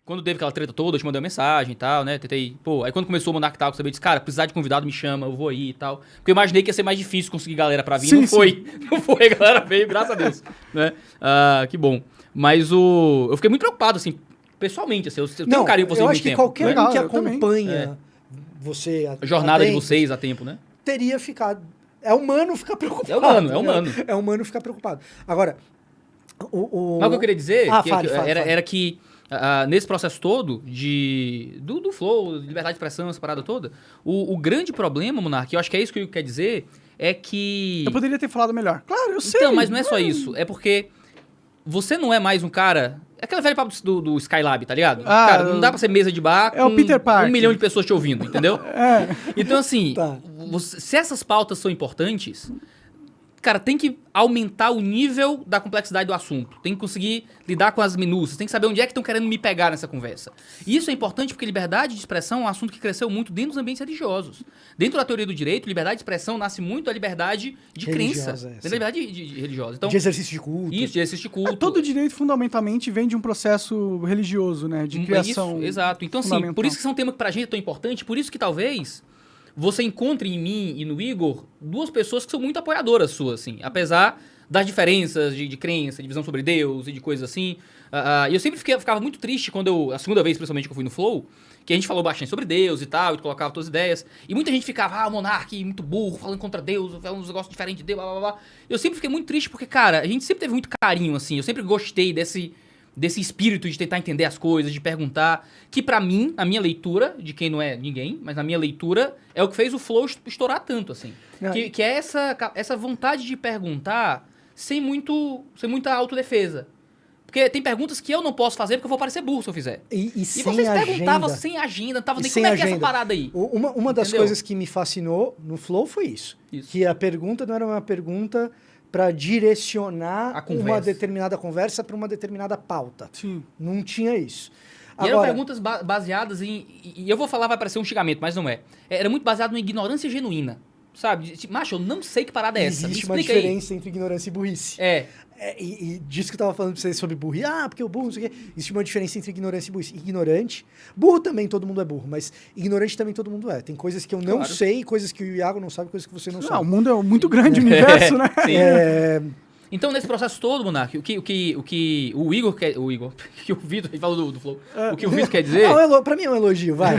Quando teve aquela treta toda, eu te mandei uma mensagem e tal, né? Tentei, pô, aí quando começou o Monark Talks, eu disse, cara, precisar de convidado, me chama, eu vou aí e tal. Porque eu imaginei que ia ser mais difícil conseguir galera pra vir, Sim, não foi. Não foi, a galera veio, graças a Deus, né? Que bom. Mas eu fiquei muito preocupado, assim, pessoalmente, assim, eu tenho um carinho por vocês eu há acho muito que tempo. qualquer Legal, um que eu também. acompanha você... A jornada de tempos, vocês há tempo, né? teria ficado... É humano ficar preocupado. É humano, é né? humano. É humano ficar preocupado. Agora, Mas o que eu queria dizer fale. era que nesse processo todo do flow, de liberdade de expressão, essa parada toda, o grande problema, Monark, eu acho que é isso que eu quero dizer, é que... Eu poderia ter falado melhor. Claro, eu sei. Então, mas não é só isso. É porque você não é mais um cara... É aquela velha papo do Skylab, tá ligado? Cara, não dá pra ser mesa de bar É o Peter Parker. 1 milhão de pessoas te ouvindo, entendeu? Então, assim, Tá. se essas pautas são importantes... Cara, tem que aumentar o nível da complexidade do assunto. Tem que conseguir lidar com as minúcias. Tem que saber onde é que estão querendo me pegar nessa conversa. E isso é importante porque liberdade de expressão é um assunto que cresceu muito dentro dos ambientes religiosos. Dentro da teoria do direito, liberdade de expressão nasce muito da liberdade de Religiosa, crença. sim. Da liberdade de religiosa. Então, de exercício de culto. isso, de exercício de culto. Todo direito, fundamentalmente, vem de um processo religioso, né? De criação. Isso, exato. Então, assim, fundamental. por isso que esse é um tema que pra gente é tão importante, por isso que talvez você encontre em mim e no Igor duas pessoas que são muito apoiadoras suas, assim. Apesar das diferenças de crença, de visão sobre Deus e de coisas assim. E eu sempre ficava muito triste quando a segunda vez, principalmente, que eu fui no Flow, que a gente falou bastante sobre Deus e tal, e colocava todas as ideias. E muita gente ficava, Monark, muito burro, falando contra Deus, falando uns negócios diferentes de Deus, blá, blá, blá. Eu sempre fiquei muito triste porque, cara, a gente sempre teve muito carinho, assim. Eu sempre gostei desse espírito de tentar entender as coisas, de perguntar, que pra mim, na minha leitura, de quem não é ninguém, mas na minha leitura, é o que fez o Flow estourar tanto, assim. Que é essa vontade de perguntar sem muita autodefesa. Porque tem perguntas que eu não posso fazer porque eu vou parecer burro se eu fizer. E sem vocês perguntavam agenda. sem agenda, não tava nem Sem como é que é essa agenda. parada aí. Uma das Entendeu? coisas que me fascinou no Flow foi isso. Que a pergunta não era uma pergunta para direcionar A conversa. uma determinada conversa para uma determinada pauta. Sim. Não tinha isso. E eram perguntas baseadas em... E eu vou falar, vai parecer um xingamento, mas não é. Era muito baseado em ignorância genuína. Sabe? Tipo, macho, eu não sei que parada é essa. Existe Me uma explica diferença entre ignorância e burrice. E disso que eu tava falando pra vocês sobre burrice. Porque o burro, não sei o quê. Existe uma diferença entre ignorância e burrice. Ignorante. Burro também todo mundo é burro, mas ignorante também todo mundo é. Tem coisas que eu não sei, coisas que o Iago não sabe, coisas que você não Não, sabe. o mundo é muito grande, o universo, né? Sim. Então, nesse processo todo, Monark, o que o Igor quer... O Igor... que o Vitor... A gente falou do Flow. O que o Vitor quer dizer... Pra mim é um elogio, vai.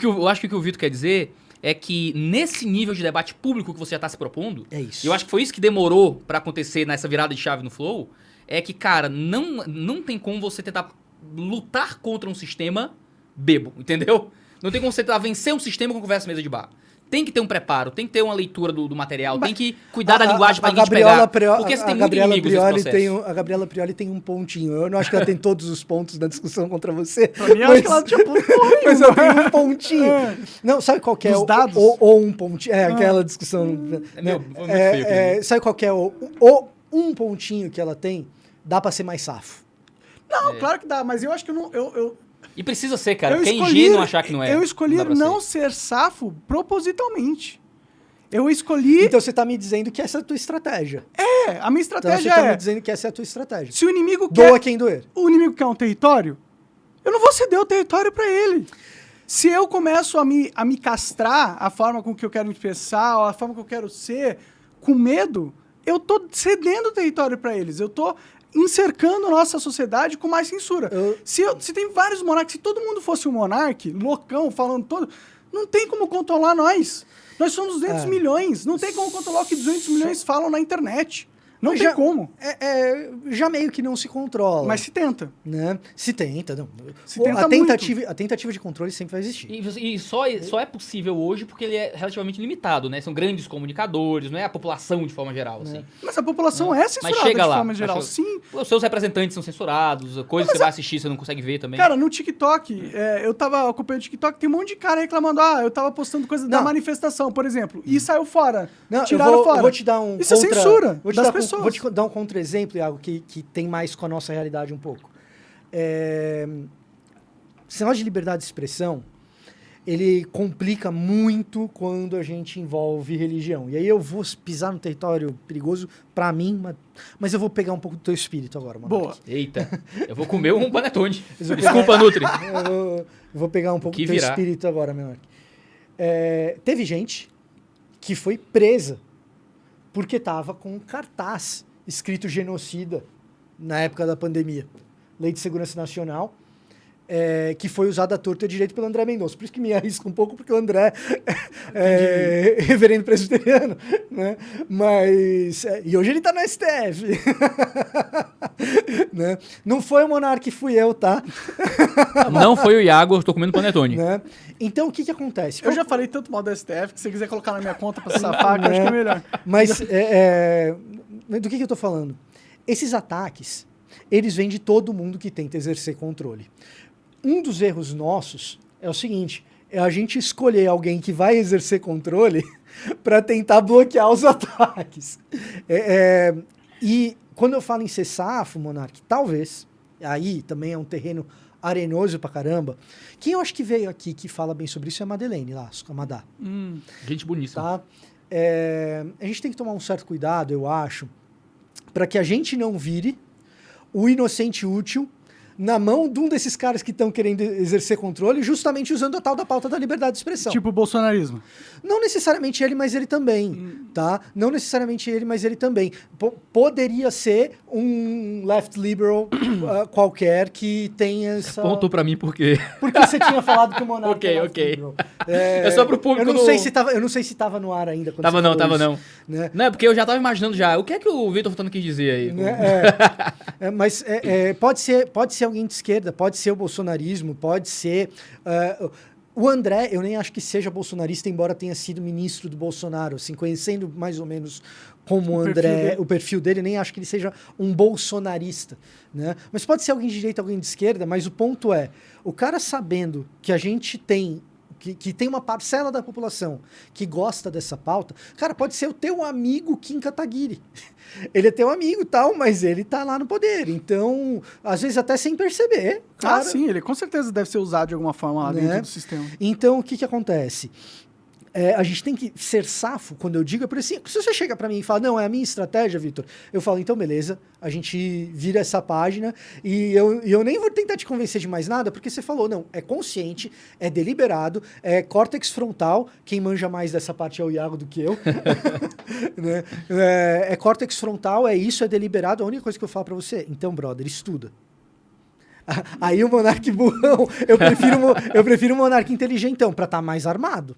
Eu acho que o que o Vitor quer dizer é que nesse nível de debate público que você já está se propondo... É isso. Eu acho que foi isso que demorou pra acontecer nessa virada de chave no Flow. É que, cara, não tem como você tentar lutar contra um sistema bebo, entendeu? Não tem como você tentar vencer um sistema com conversa mesa de bar. Tem que ter um preparo, tem que ter uma leitura do material, tem que cuidar da linguagem pra ninguém te pegar. Porque você tem muito inimigos nesse processo. A Gabriela Prioli tem um pontinho. Eu não acho que ela tem todos os pontos da discussão contra você. Pra mim, eu acho que ela tinha ponto nenhum. Mas ela tem um pontinho. Não, sabe qual que é Dos dados? ou um pontinho? Aquela discussão. Foi muito feio. Sabe qual que é um pontinho que ela tem? Dá pra ser mais safo. Não, claro que dá, mas eu acho que eu não... E precisa ser, cara, eu porque é escolhi- ingênuo achar que não é. Eu escolhi dá pra não ser. ser safo propositalmente. Eu escolhi... Então você tá me dizendo que essa é a tua estratégia. a minha Então você estratégia tá me é... dizendo que essa é a tua estratégia. Se o inimigo Doa quer... quem doer. O inimigo quer um território, eu não vou ceder o território pra ele. Se eu começo a me castrar a forma com que eu quero me expressar, ou a forma que eu quero ser, com medo, eu tô cedendo o território pra eles. Eu tô encercando a nossa sociedade com mais censura. Se tem vários monarcas, se todo mundo fosse um monarca, loucão, falando todo, não tem como controlar nós. Nós somos 200 milhões. Não tem como controlar o que 200 milhões falam na internet. Não tem como. Já meio que não se controla. Mas se tenta. Né? Se tenta, não. Se tenta A tentativa de controle sempre vai existir. E só é possível hoje porque ele é relativamente limitado, né? São grandes comunicadores, não é a população de forma geral, assim. Mas a população é Mas censurada chega de lá. forma geral. Mas Sim. Os seus representantes são censurados, coisas que você vai assistir você não consegue ver também. Cara, no TikTok, eu tava acompanhando o TikTok, tem um monte de cara reclamando, eu tava postando coisa da manifestação, por exemplo, e saiu fora. Não, tiraram fora. Eu vou te dar um Isso é censura das pessoas. Vou te dar um contra-exemplo, Iago, que tem mais com a nossa realidade um pouco. Sinal de liberdade de expressão ele complica muito quando a gente envolve religião. E aí eu vou pisar no território perigoso pra mim, mas eu vou pegar um pouco do teu espírito agora, mano. Boa. Eita, eu vou comer um panetone. Desculpa, Nutri. Eu vou pegar um pouco do teu espírito agora, Monark. Teve gente que foi presa porque tava com um cartaz escrito genocida na época da pandemia. Lei de Segurança Nacional, que foi usada à torta e à direito pelo André Mendonça. Por isso que me arrisco um pouco, porque o André é reverendo presbiteriano, né? Mas... e hoje ele tá no STF. Né? Não foi o Monark, fui eu, tá? Não foi o Iago, eu tô comendo panetone. Né? Então, o que acontece? Eu já falei tanto mal do STF que se você quiser colocar na minha conta pra safar, que eu acho que é melhor. Mas, do que eu tô falando? Esses ataques, eles vêm de todo mundo que tenta exercer controle. Um dos erros nossos é o seguinte, é a gente escolher alguém que vai exercer controle para tentar bloquear os ataques. E quando eu falo em ser safo, Monark, talvez, aí também é um terreno arenoso pra caramba, quem eu acho que veio aqui que fala bem sobre isso é a Madeleine Lasco, a Madá. Gente boníssima. Tá? A gente tem que tomar um certo cuidado, eu acho, para que a gente não vire o inocente útil na mão de um desses caras que estão querendo exercer controle, justamente usando a tal da pauta da liberdade de expressão. Tipo o bolsonarismo. Não necessariamente ele, mas ele também, tá? Não necessariamente ele, mas ele também. Poderia ser um left liberal qualquer que tenha essa... Pontou pra mim por quê? Porque você tinha falado que o Monark Ok. liberal. É só pro público. Eu não sei se tava no ar ainda. Quando Tava não. Né? Não, é porque eu já tava imaginando já. O que é que o Vitor Furtado quis dizer aí? Mas pode ser alguém de esquerda, pode ser o bolsonarismo, pode ser... o André, eu nem acho que seja bolsonarista, embora tenha sido ministro do Bolsonaro, assim, conhecendo mais ou menos como o perfil dele, nem acho que ele seja um bolsonarista, né? Mas pode ser alguém de direita, alguém de esquerda, mas o ponto é, o cara sabendo que a gente tem... Que tem uma parcela da população que gosta dessa pauta, cara, pode ser o teu amigo Kim Kataguiri. Ele é teu amigo e tal, mas ele tá lá no poder. Então, às vezes até sem perceber. Cara, sim, ele com certeza deve ser usado de alguma forma lá dentro do sistema. Então, o que acontece? A gente tem que ser safo, quando eu digo, é por assim, se você chega pra mim e fala, não, é a minha estratégia, Vitor, eu falo, então beleza, a gente vira essa página e eu nem vou tentar te convencer de mais nada, porque você falou, não, é consciente, é deliberado, é córtex frontal, quem manja mais dessa parte é o Iago do que eu, né? É córtex frontal, é isso, é deliberado, a única coisa que eu falo pra você, então, brother, estuda. Aí o Monark burrão, eu prefiro o Monark inteligentão, pra estar mais armado.